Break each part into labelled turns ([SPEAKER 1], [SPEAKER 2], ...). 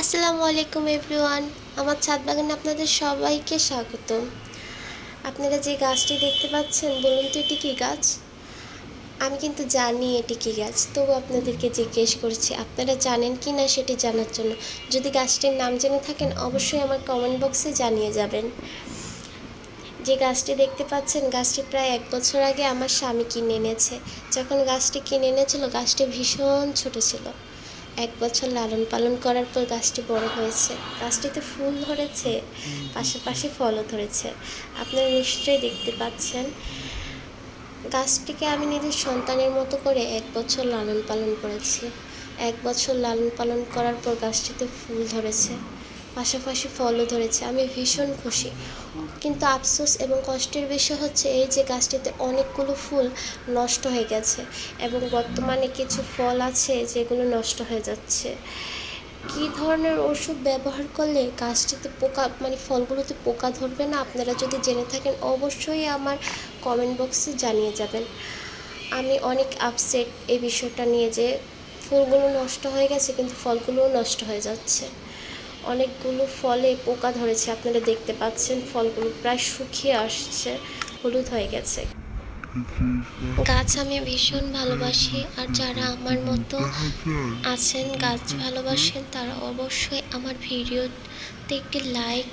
[SPEAKER 1] আসসালামু আলাইকুম এভরিওয়ান। আমার ছাদ বাগানে আপনাদের সবাইকে স্বাগতম। আপনারা যে গাছটি দেখতে পাচ্ছেন, বলুন তো এটি কী গাছ? আমি কিন্তু জানি এটি কী গাছ, তবু আপনাদেরকে জিজ্ঞেস করছি আপনারা জানেন কি না সেটি জানার জন্য। যদি গাছটির নাম জেনে থাকেন অবশ্যই আমার কমেন্ট বক্সে জানিয়ে যাবেন। যে গাছটি দেখতে পাচ্ছেন, গাছটি প্রায় 1 বছর আগে আমার স্বামী কিনে এনেছে। যখন গাছটি কিনে এনেছিল গাছটি ভীষণ ছোট ছিল। 1 বছর লালন পালন করার পর গাছটি বড় হয়েছে। গাছটিতে ফুল ধরেছে, পাশাপাশি ফলও ধরেছে। আপনারা নিশ্চয়ই দেখতে পাচ্ছেন। গাছটিকে আমি নিজের সন্তানের মতো করে 1 বছর লালন পালন করেছি। 1 বছর লালন পালন করার পর গাছটিতে ফুল ধরেছে, পাশাপাশি ফলও ধরেছে। আমি ভীষণ খুশি। কিন্তু আফসোস এবং কষ্টের বিষয় হচ্ছে এই যে গাছটিতে অনেকগুলো ফুল নষ্ট হয়ে গেছে এবং বর্তমানে কিছু ফল আছে যেগুলো নষ্ট হয়ে যাচ্ছে। কী ধরনের ওষুধ ব্যবহার করলে গাছটিতে পোকা ফলগুলোতে পোকা ধরবে না, আপনারা যদি জেনে থাকেন অবশ্যই আমার কমেন্ট বক্সে জানিয়ে যাবেন। আমি অনেক আপসেট এই বিষয়টা নিয়ে যে ফুলগুলো নষ্ট হয়ে গেছে কিন্তু ফলগুলোও নষ্ট হয়ে যাচ্ছে। অনেকগুলো ফলে পোকা ধরেছে, আপনারা দেখতে পাচ্ছেন ফলগুলো প্রায় শুকিয়ে আসছে, হলুদ হয়ে গেছে। গাছ আমি ভীষণ ভালোবাসি, আর যারা আমার মতো আছেন গাছ ভালোবাসেন তারা অবশ্যই আমার ভিডিওতে একটি লাইক,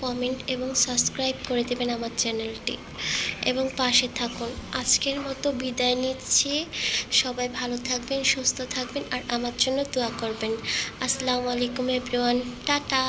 [SPEAKER 1] কমেন্ট এবং সাবস্ক্রাইব করে দেবেন আমার চ্যানেলটি এবং পাশে থাকুন। আজকের মতো বিদায় নিচ্ছি। সবাই ভালো থাকবেন, সুস্থ থাকবেন আর আমার জন্য দোয়া করবেন। আসসালামু আলাইকুম এভরিওয়ান, টাটা।